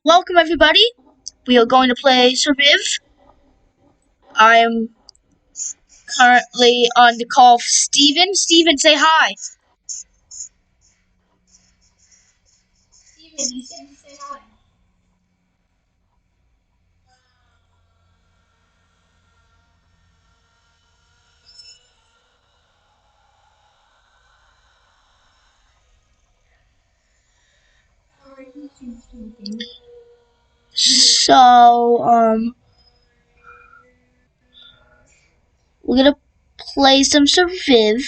Welcome everybody. We are going to play Surviv. I am currently on the call of Steven. Steven, say hi. Steven, you said to say hi. So, we're gonna play some Surviv.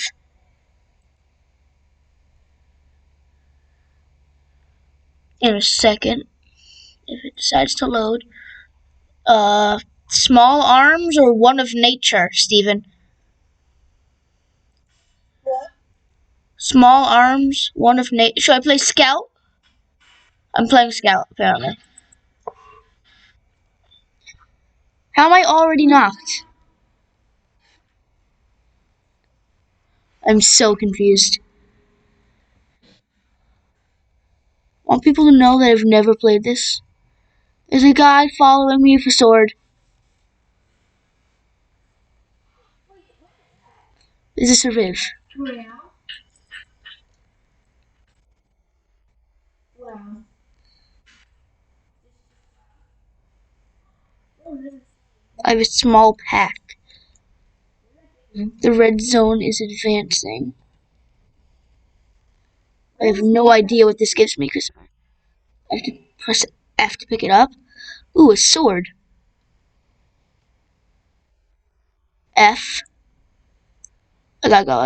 In a second, if it decides to load. Small arms or one of nature, Steven? Small arms, one of nature. Should I play Scout? I'm playing Scout, apparently. How am I already knocked? I'm so confused. Want people to know that I've never played this? There's a guy following me with a sword. This is Surviv. Wow. I have a small pack. The red zone is advancing. I have no idea what this gives me because I have to press F to pick it up. Ooh, a sword. F. I gotta go.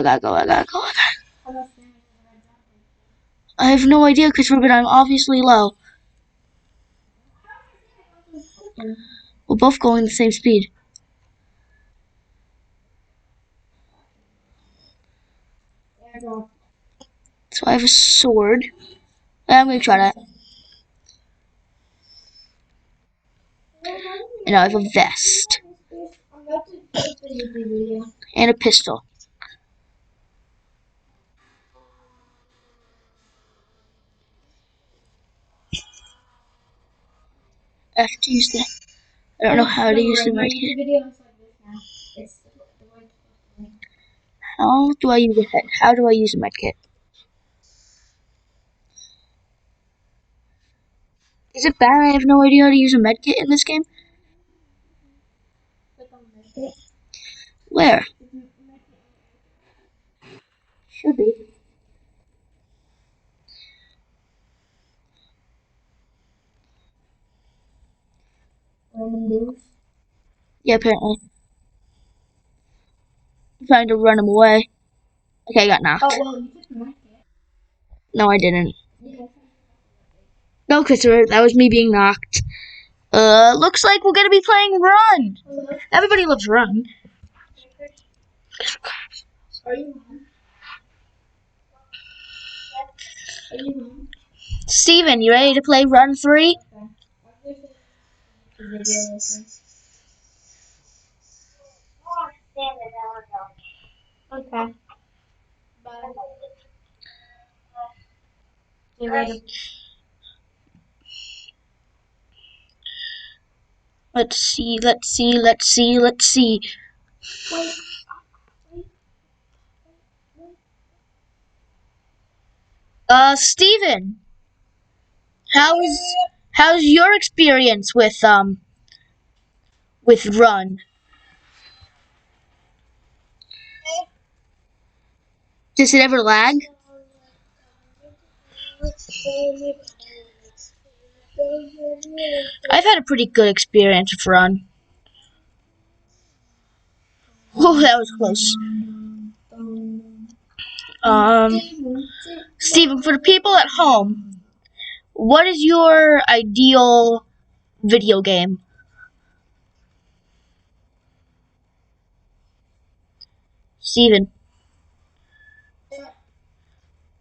I have no idea, Christopher, but I'm obviously low. We're both going the same speed. So I have a sword. I'm gonna try that. And I have a vest. And a pistol. I have to use that. I don't know how to use the medkit. How do I use it? How do I use a medkit? Is it bad I have no idea how to use a medkit in this game? Where? Should be. Yeah, apparently. I'm trying to run him away. Okay, I got knocked. No, I didn't. No, Christopher, that was me being knocked. Looks like we're gonna be playing Run. Everybody loves Run. Steven, you ready to play Run 3? Okay. Let's see. Steven, how's your experience with Run? Does it ever lag? I've had a pretty good experience with Run. Oh, that was close. Steven, for the people at home, what is your ideal video game? Steven,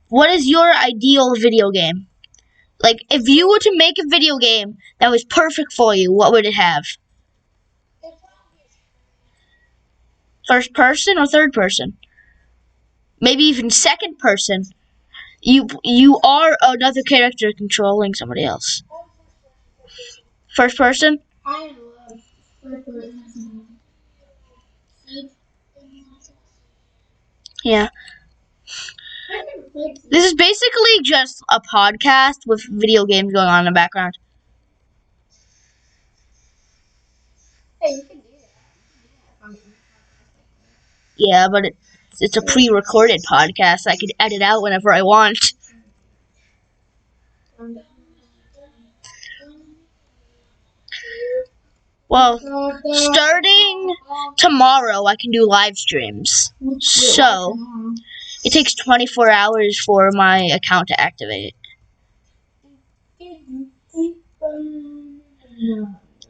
what is your ideal video game? Like, if you were to make a video game that was perfect for you, what would it have? First person or third person? Maybe even second person. You are another character controlling somebody else. First person? I love first person. Yeah. This is basically just a podcast with video games going on in the background. Hey, you can do that. Yeah, but it's a pre-recorded podcast. I could edit out whenever I want. Well, starting tomorrow, I can do live streams. So, it takes 24 hours for my account to activate.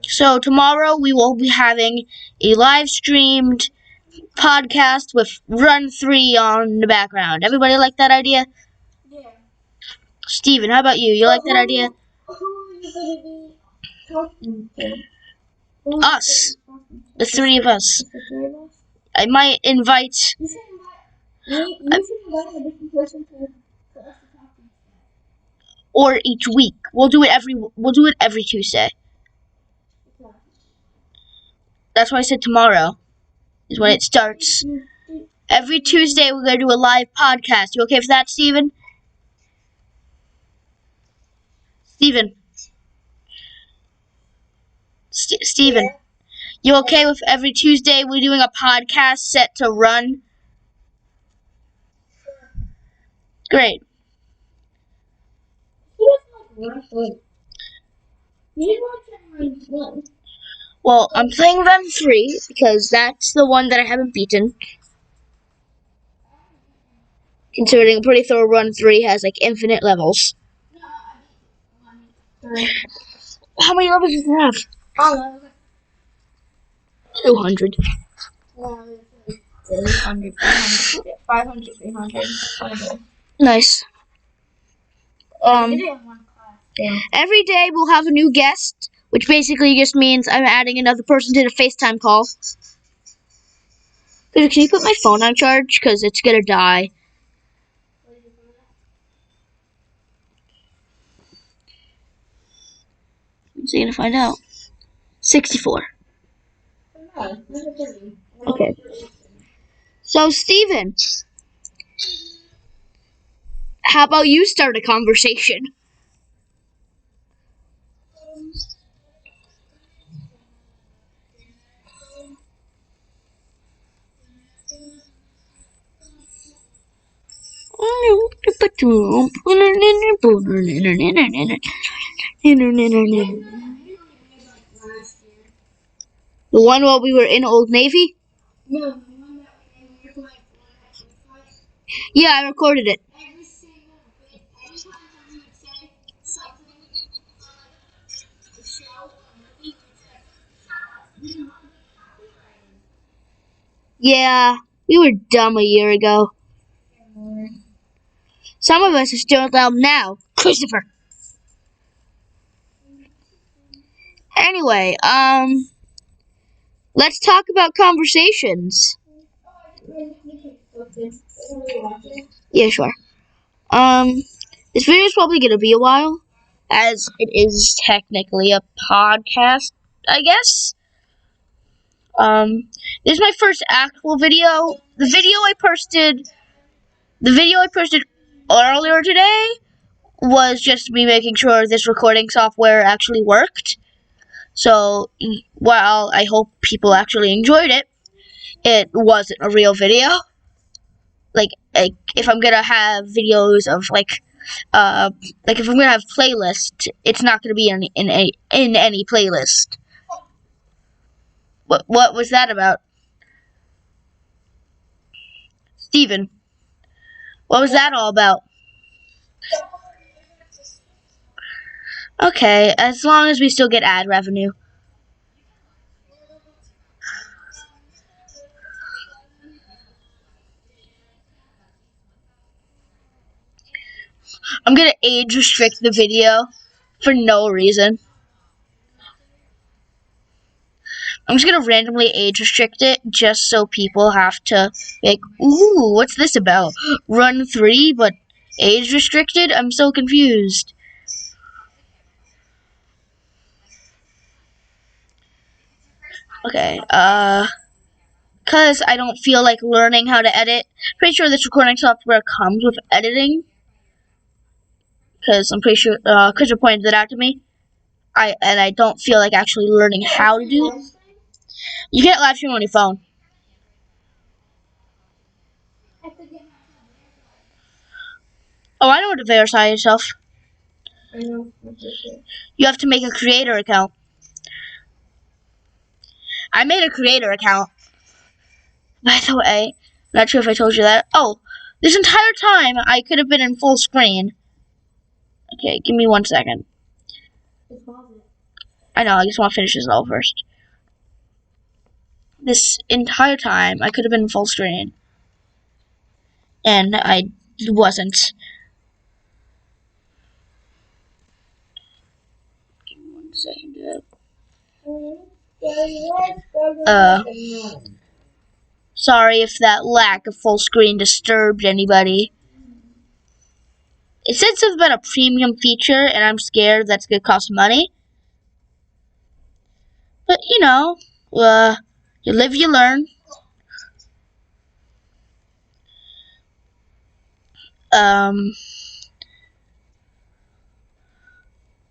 So, tomorrow we will be having a live streamed podcast with Run 3 on the background. Everybody like that idea? Yeah. Steven, how about you? You like that idea? Who are you going to be talking to? Us. The three of us. The three of us? I might invite... You should invite a different person to us to talk to. Or each week. We'll do it every Tuesday. That's why I said tomorrow is when it starts. Every Tuesday we're going to do a live podcast. You okay with that, Steven? Steven. Steven. You okay with every Tuesday we're doing a podcast set to run? Great. Well, I'm playing Run 3 because that's the one that I haven't beaten. Considering I'm pretty sure Run 3 has like infinite levels. How many levels does it have? 200. 300, 500, 300. Nice. Every day we'll have a new guest, which basically just means I'm adding another person to the FaceTime call. Can you put my phone on charge? Because it's going to die. So you're going to find out. 64. Okay. So, Steven, how about you start a conversation? The one while we were in Old Navy? No, the one that we were playing. Yeah, I recorded it. Every single bit, every time we would say something the show, movie, Yeah, we were dumb a year ago. Some of us are still dumb now. Christopher. Anyway, let's talk about conversations. Yeah, sure. This video is probably gonna be a while, as it is technically a podcast, I guess. This is my first actual video. The video I posted earlier today was just me making sure this recording software actually worked. So, while I hope people actually enjoyed it, it wasn't a real video. Like if I'm gonna have videos of like if I'm gonna have playlist, it's not gonna be in any playlist. What was that about? Steven, what was that all about? Okay, as long as we still get ad revenue. I'm gonna age restrict the video for no reason. I'm just gonna randomly age restrict it just so people have to be like, ooh, what's this about? Run 3, but age restricted? I'm so confused. Okay, because I don't feel like learning how to edit. Pretty sure this recording software comes with editing. Because I'm pretty sure, Christopher pointed that out to me. I don't feel like actually learning how to do it. You can't live stream on your phone. Oh, I know how to verify yourself. I know. You have to make a creator account. I made a creator account. By the way, not sure if I told you that. Oh, this entire time I could have been in full screen. Okay, give me 1 second. I know, I just want to finish this all first. This entire time I could have been in full screen. And I wasn't. Give me 1 second. Sorry if that lack of full screen disturbed anybody. It said something about a premium feature, and I'm scared that's going to cost money. But, you know, you live, you learn.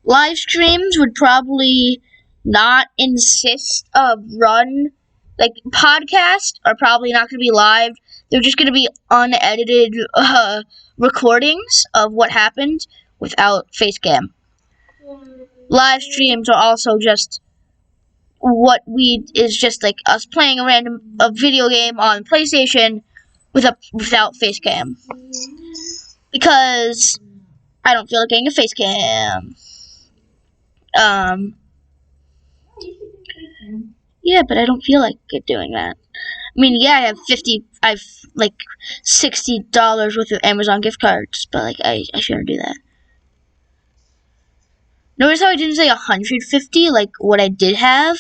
Live streams would probably not insist of run. Like, podcasts are probably not going to be live. They're just going to be unedited recordings of what happened without facecam. Live streams are also just just like us playing a video game on PlayStation without facecam. Because I don't feel like getting a facecam. Yeah, but I don't feel like doing that. I mean, yeah, I have like $60 worth of Amazon gift cards, but like I shouldn't do that. Notice how I didn't say 150, like what I did have?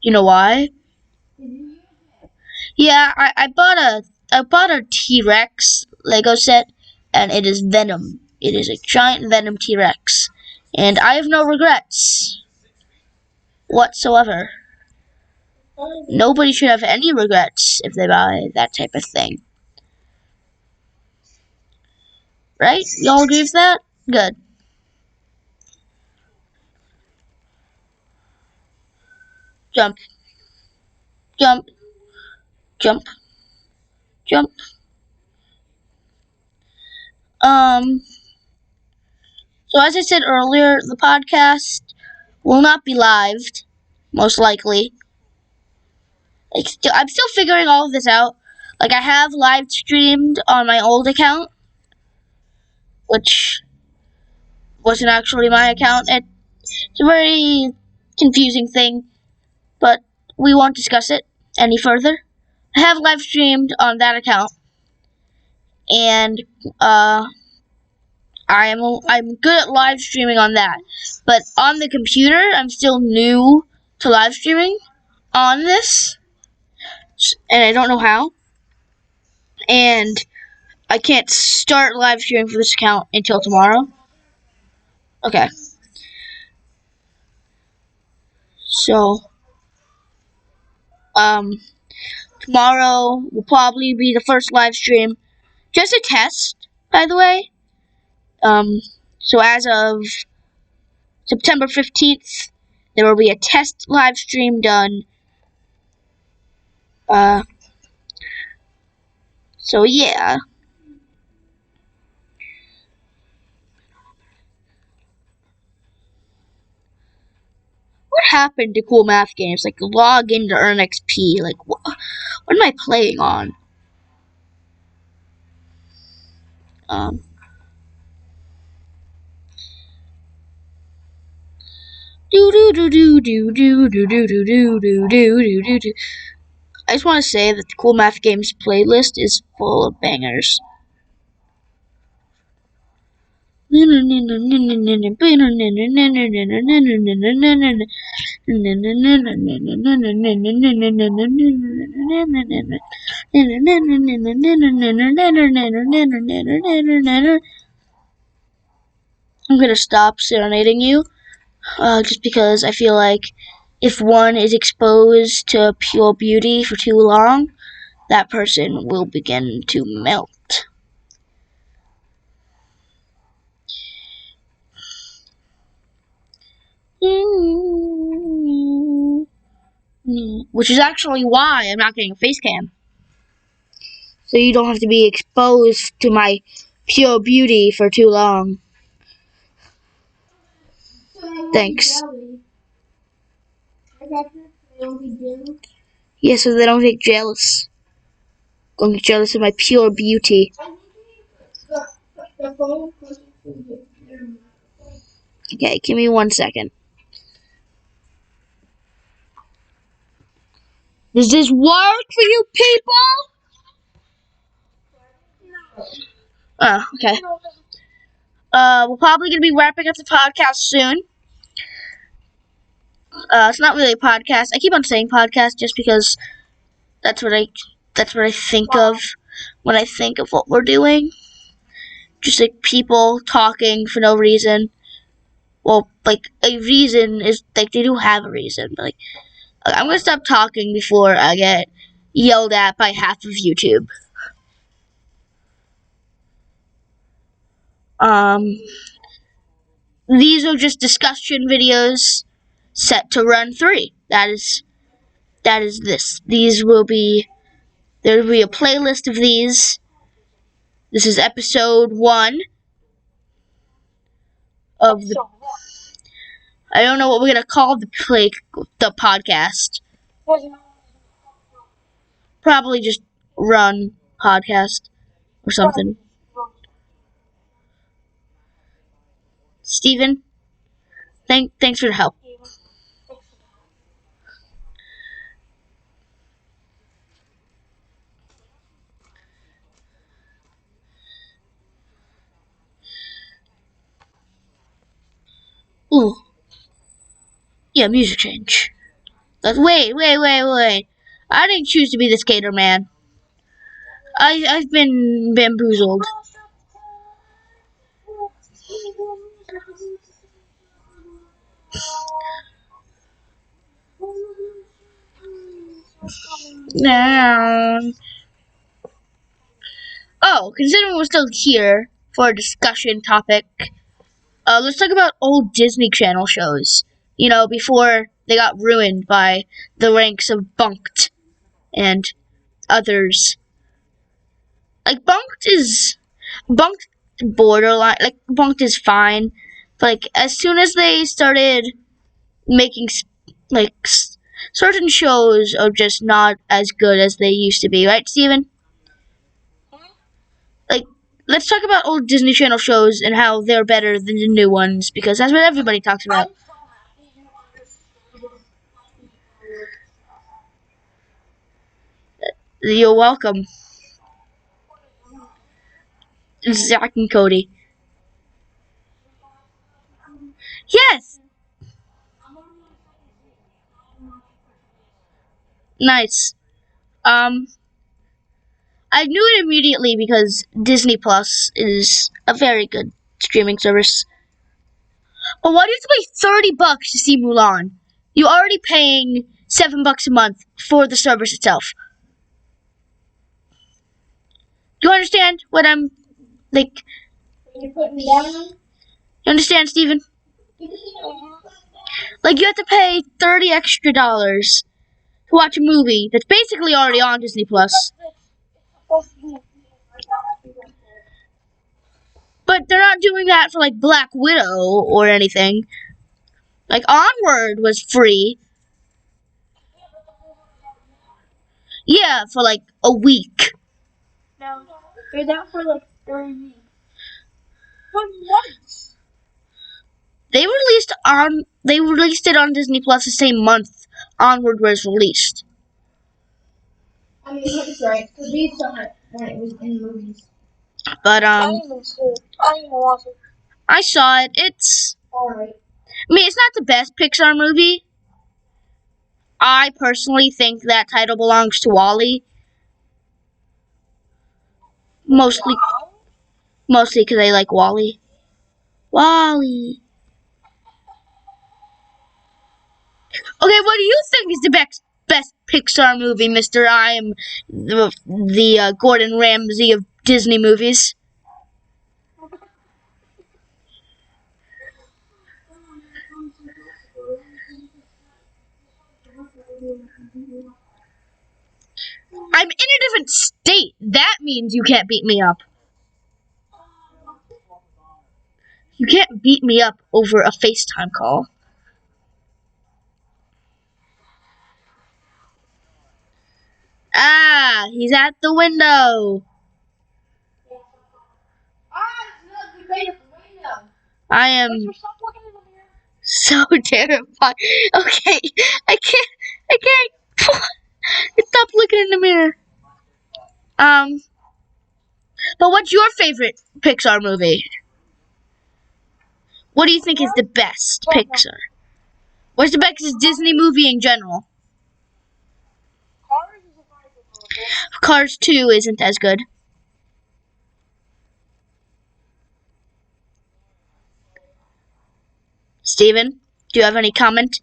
You know why? Yeah, I bought a T-Rex Lego set, and it is Venom. It is a giant Venom T-Rex, and I have no regrets whatsoever. Nobody should have any regrets if they buy that type of thing. Right? Y'all agree with that? Good. Jump. Jump. Jump. Jump. So as I said earlier, the podcast will not be lived, most likely. I'm still figuring all of this out. Like, I have live streamed on my old account, which wasn't actually my account. It's a very confusing thing, but we won't discuss it any further. I have live streamed on that account, and I'm good at live streaming on that. But on the computer, I'm still new to live streaming on this, and I don't know how. And I can't start live streaming for this account until tomorrow. Okay. So, tomorrow will probably be the first live stream. Just a test, by the way. So as of September 15th, there will be a test live stream done. So yeah. What happened to cool math games? Like, log in to earn XP. Like, what am I playing on? I just want to say that the Cool Math Games playlist is full of bangers. I'm gonna stop serenading you, just because I feel like if one is exposed to pure beauty for too long, that person will begin to melt. Which is actually why I'm not getting a face cam. So you don't have to be exposed to my pure beauty for too long. Thanks. Yeah, so they don't get jealous. Don't get jealous of my pure beauty. Okay, give me 1 second. Does this work for you people? Oh, okay. We're probably gonna be wrapping up the podcast soon. It's not really a podcast. I keep on saying podcast just because that's what I think of when I think of what we're doing. Just like people talking for no reason. Well, like a reason is like they do have a reason, but like I'm gonna stop talking before I get yelled at by half of YouTube. These are just discussion videos set to run 3. That is this. There will be a playlist of these. This is episode 1 of the. I don't know what we're gonna call the podcast. Probably just run podcast or something. Steven, thanks for the help. Ooh. Yeah, music change. Wait. I didn't choose to be the skater man. I've been bamboozled. Oh, considering we're still here for a discussion topic, let's talk about old Disney Channel shows. You know, before they got ruined by the ranks of Bunked and others. Like Bunked borderline. Like Bunked is fine, but like as soon as they started making certain shows are just not as good as they used to be, right, Steven? Like, let's talk about old Disney Channel shows and how they're better than the new ones, because that's what everybody talks about. You're welcome. Zach and Cody. Yes! Nice. I knew it immediately because Disney Plus is a very good streaming service. But why do you have to pay $30 to see Mulan? You're already paying $7 a month for the service itself. Do you understand what I'm like? You put me down? You understand, Steven? Like you have to pay $30 extra to watch a movie that's basically already on Disney Plus. But they're not doing that for like Black Widow or anything. Like Onward was free. Yeah, for like a week. No, they're down for like 3 weeks. But what? They released it on Disney Plus the same month Onward was released. I mean, that's right, because we saw it when it was in movies. But I didn't even see it. I didn't even watch it. I saw it. It's Alright. I mean, it's not the best Pixar movie. I personally think that title belongs to Wall-E. Mostly because I like Wall-E. Wall-E. Okay, what do you think is the best Pixar movie, Mister? I am the Gordon Ramsay of Disney movies. I'm in a different state. That means you can't beat me up. You can't beat me up over a FaceTime call. Ah, he's at the window. I am so terrified. Okay, I can't. Stop looking in the mirror. Um, but what's your favorite Pixar movie? What do you think is the best Pixar? What's the best Disney movie in general? Cars 2 isn't as good. Steven, do you have any comment?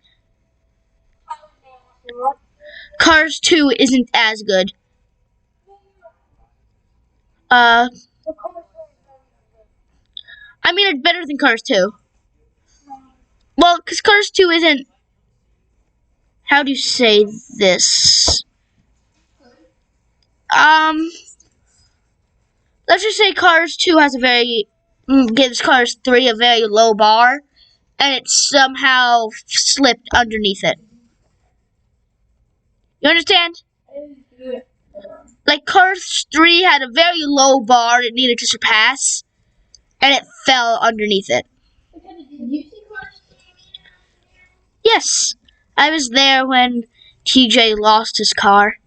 Cars 2 isn't as good. I mean, it's better than Cars 2. Well, because Cars 2 isn't. How do you say this? Let's just say Cars 2 has gives Cars 3 a very low bar, and it somehow slipped underneath it. You understand? Like, Cars 3 had a very low bar it needed to surpass, and it fell underneath it. Yes, I was there when TJ lost his car.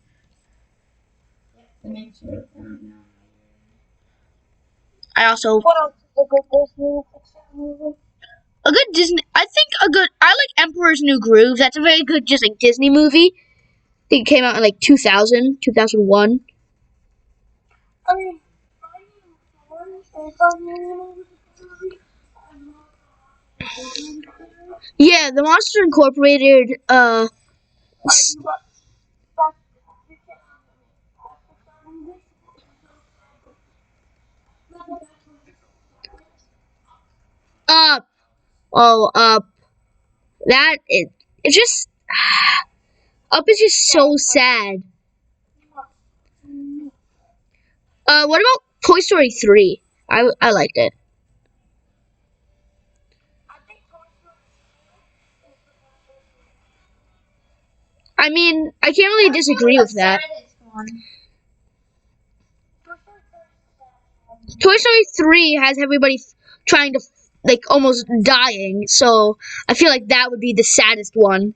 I also a good Disney. I think I like Emperor's New Groove. That's a very good, just like Disney movie. I think it came out in like 2000, 2001. Yeah, the Monster Incorporated. Up. Oh, Up. It's just Up is just so sad. What about Toy Story 3? I liked it. I mean, I can't really disagree with that. Toy Story 3 has everybody trying to, like, almost dying, so I feel like that would be the saddest one.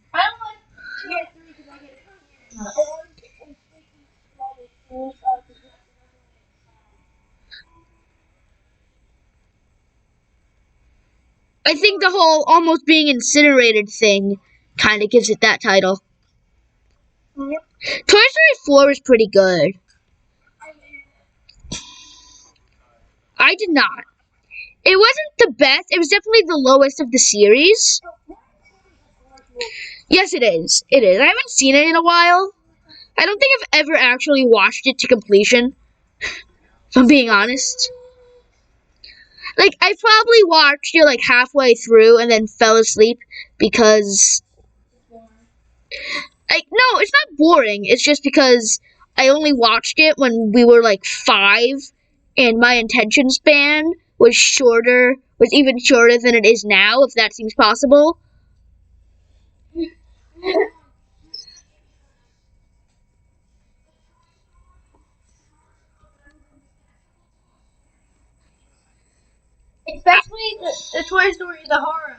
I think the whole almost being incinerated thing kind of gives it that title. Toy Story 4 is pretty good. I did not. It wasn't the best. It was definitely the lowest of the series. Yes, it is. It is. I haven't seen it in a while. I don't think I've ever actually watched it to completion, if I'm being honest. Like, I probably watched it like halfway through and then fell asleep because... No, it's not boring. It's just because I only watched it when we were like 5, and my attention span was even shorter than it is now, if that seems possible. Especially the Toy Story, the horror.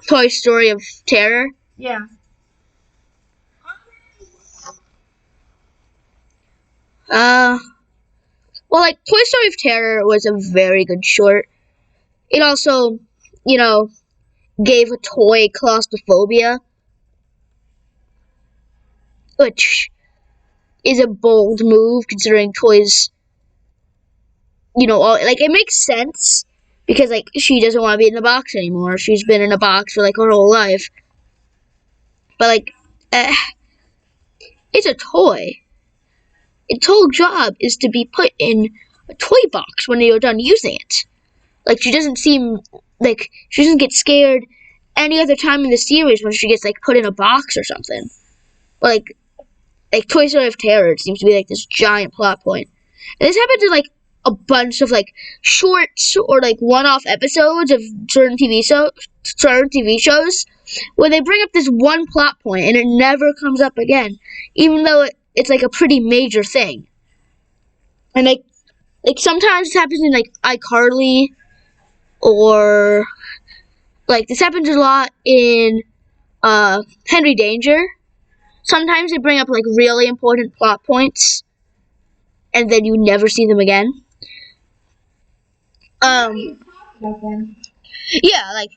Toy Story of Terror. Yeah. Well, like, Toy Story of Terror was a very good short. It also, gave a toy claustrophobia, which is a bold move considering toys, it makes sense because, like, she doesn't want to be in the box anymore. She's been in a box for, like, her whole life. But like, uh, it's a toy. Its whole job is to be put in a toy box when you're done using it. Like, she doesn't get scared any other time in the series when she gets like put in a box or something. Like Toy Story of Terror seems to be like this giant plot point. And this happens in like a bunch of like shorts or like one-off episodes of certain TV shows where they bring up this one plot point and it never comes up again, even though it's like a pretty major thing. And like sometimes this happens in like iCarly, or like this happens a lot in Henry Danger. Sometimes they bring up like really important plot points and then you never see them again. About them. Yeah, like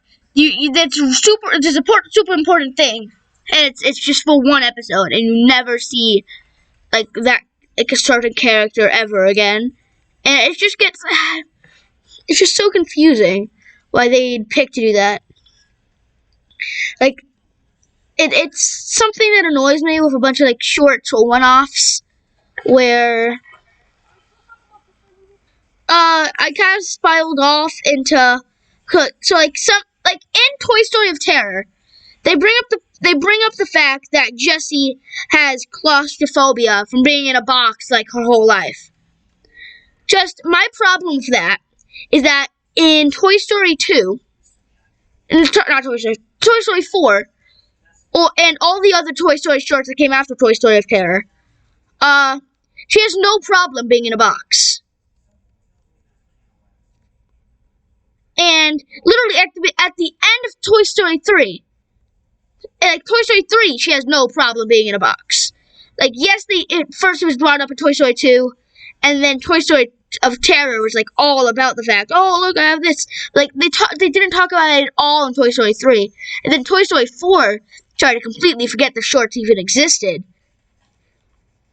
that's it's a super important thing, and it's just for one episode, and you never see like that like a certain character ever again, and it's just so confusing why they'd pick to do that. Like it's something that annoys me with a bunch of like shorts or one-offs where I kind of spiraled off into so like in Toy Story of Terror, they bring up the fact that Jessie has claustrophobia from being in a box like her whole life. Just my problem with that is that in Toy Story 2, not Toy Story, Toy Story 4, and all the other Toy Story shorts that came after Toy Story of Terror, she has no problem being in a box. And literally at the end of Toy Story 3, like Toy Story 3, she has no problem being in a box. Like, yes, first it was brought up in Toy Story 2, and then Toy Story of Terror was like all about the fact, oh look, I have this. Like they didn't talk about it at all in Toy Story 3, and then Toy Story 4 tried to completely forget the shorts even existed,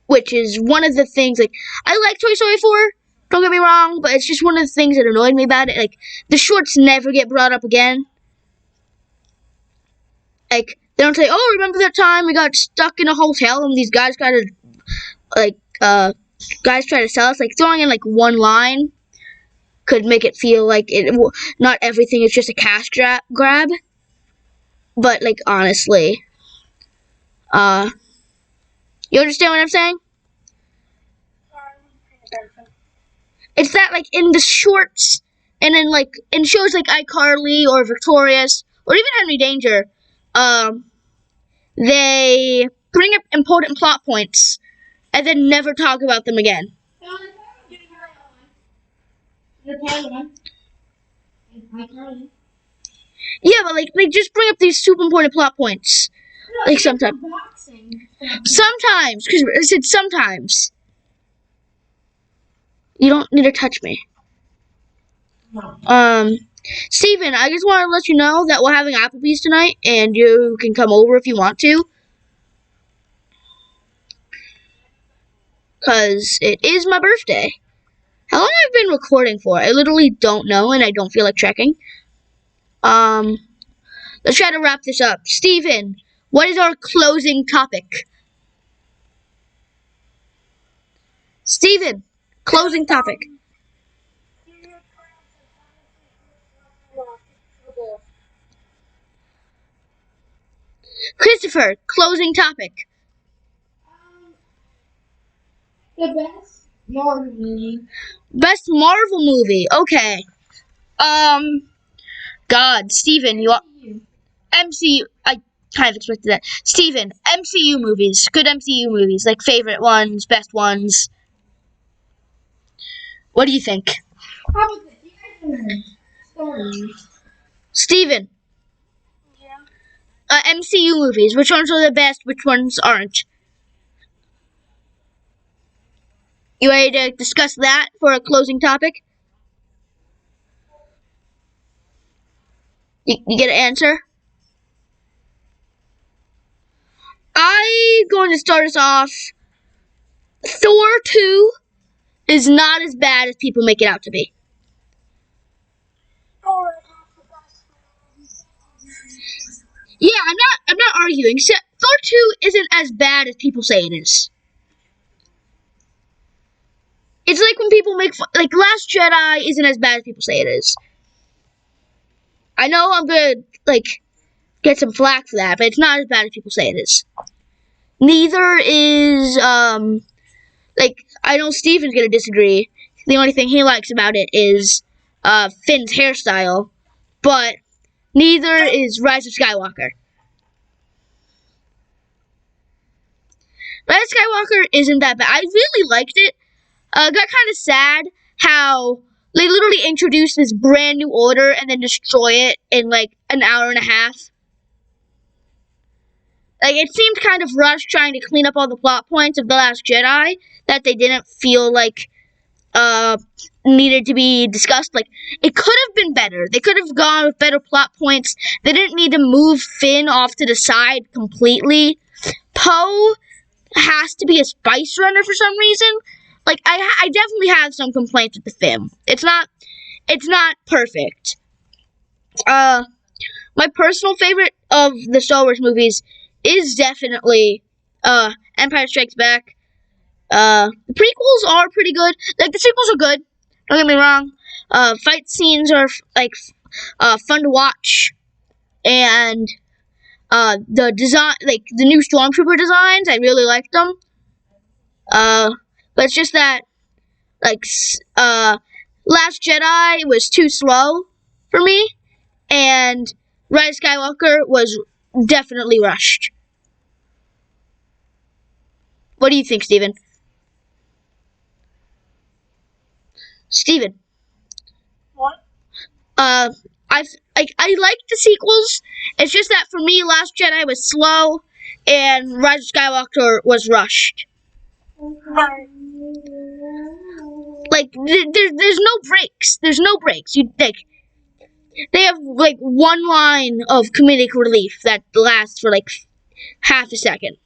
which is one of the things. Like, I like Toy Story 4. Don't get me wrong, but it's just one of the things that annoyed me about it. Like, the shorts never get brought up again. Like, they don't say, oh, remember that time we got stuck in a hotel and these guys tried to sell us? Like, throwing in, like, one line could make it feel like not everything is just a cash grab. But, like, honestly, you understand what I'm saying? It's that, like, in the shorts, and in, like, in shows like iCarly or Victorious, or even Henry Danger, they bring up important plot points, and then never talk about them again. Yeah, but, like, they just bring up these super important plot points. Like, sometimes. Sometimes, because I said sometimes. You don't need to touch me. Steven, I just want to let you know that we're having Applebee's tonight, and you can come over if you want to. Because it is my birthday. How long have I been recording for? I literally don't know, and I don't feel like checking. Let's try to wrap this up. Steven, what is our closing topic? Steven, closing topic. Christopher, closing topic. The best Marvel movie. Best Marvel movie. Okay. God, Steven, you MCU. I kind of expected that. Steven, MCU movies. Good MCU movies. Like favorite ones, best ones. What do you think? How about the X-Men stories? Steven. Yeah. MCU movies. Which ones are the best? Which ones aren't? You ready to discuss that for a closing topic? You get an answer? I'm going to start us off. Thor 2 is not as bad as people make it out to be. Yeah, I'm not arguing. Part 2 isn't as bad as people say it is. It's like when people make fun, like Last Jedi isn't as bad as people say it is. I know I'm gonna get some flack for that, but it's not as bad as people say it is. Neither is I know Steven's gonna disagree. The only thing he likes about it is Finn's hairstyle, but neither is Rise of Skywalker. Rise of Skywalker isn't that bad. I really liked it. Got kind of sad how they literally introduced this brand new order and then destroy it in an hour and a half. It seemed kind of rushed trying to clean up all the plot points of The Last Jedi that they didn't feel needed to be discussed. It could have been better. They could have gone with better plot points. They didn't need to move Finn off to the side completely. Poe has to be a spice runner for some reason. I definitely have some complaints with the film. It's not perfect. My personal favorite of the Star Wars movies is definitely Empire Strikes Back. The prequels are pretty good. The sequels are good. Don't get me wrong. Fight scenes are fun to watch, and the design, the new Stormtrooper designs, I really like them. But it's just that, Last Jedi was too slow for me, and Rise of Skywalker was definitely rushed. What do you think, Steven? Steven? What? I like the sequels. It's just that for me, Last Jedi was slow, and Rise of Skywalker was rushed. There's no breaks. There's no breaks. They have one line of comedic relief that lasts for half a second.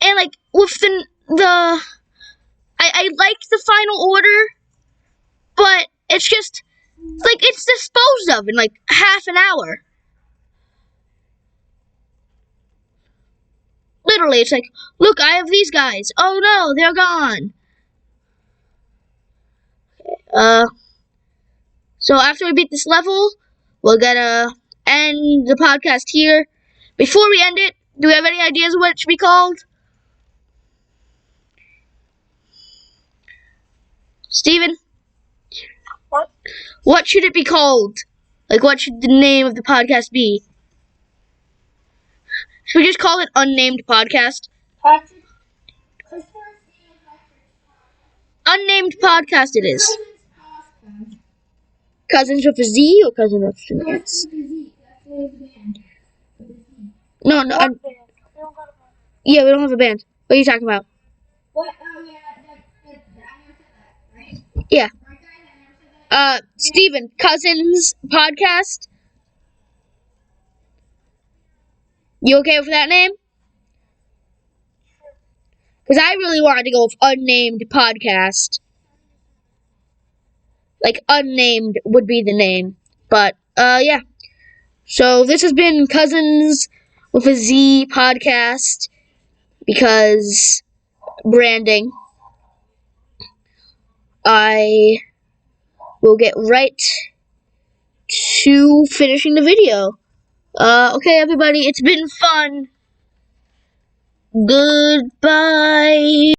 And with I like the Final Order, but it's just it's disposed of in half an hour. Literally, it's look, I have these guys. Oh no, they're gone. So after we beat this level, we're gonna end the podcast here. Before we end it, do we have any ideas of what it should be called? Steven? What? What should it be called? What should the name of the podcast be? Should we just call it Unnamed Podcast? Patrick. Unnamed Podcast it is. Cousinz Podcast. Cousinz with a Z or Cousin with an S? No. Yeah, we don't have a band. What are you talking about? What? Oh, yeah, I never said that, right? Yeah. Right, guys, I never said that. Steven, Cousinz Podcast? You okay with that name? Because I really wanted to go with Unnamed Podcast. Unnamed would be the name. But, yeah. So, this has been Cousinz with a Z podcast. Because branding. I will get right to finishing the video. Okay, everybody, it's been fun. Goodbye.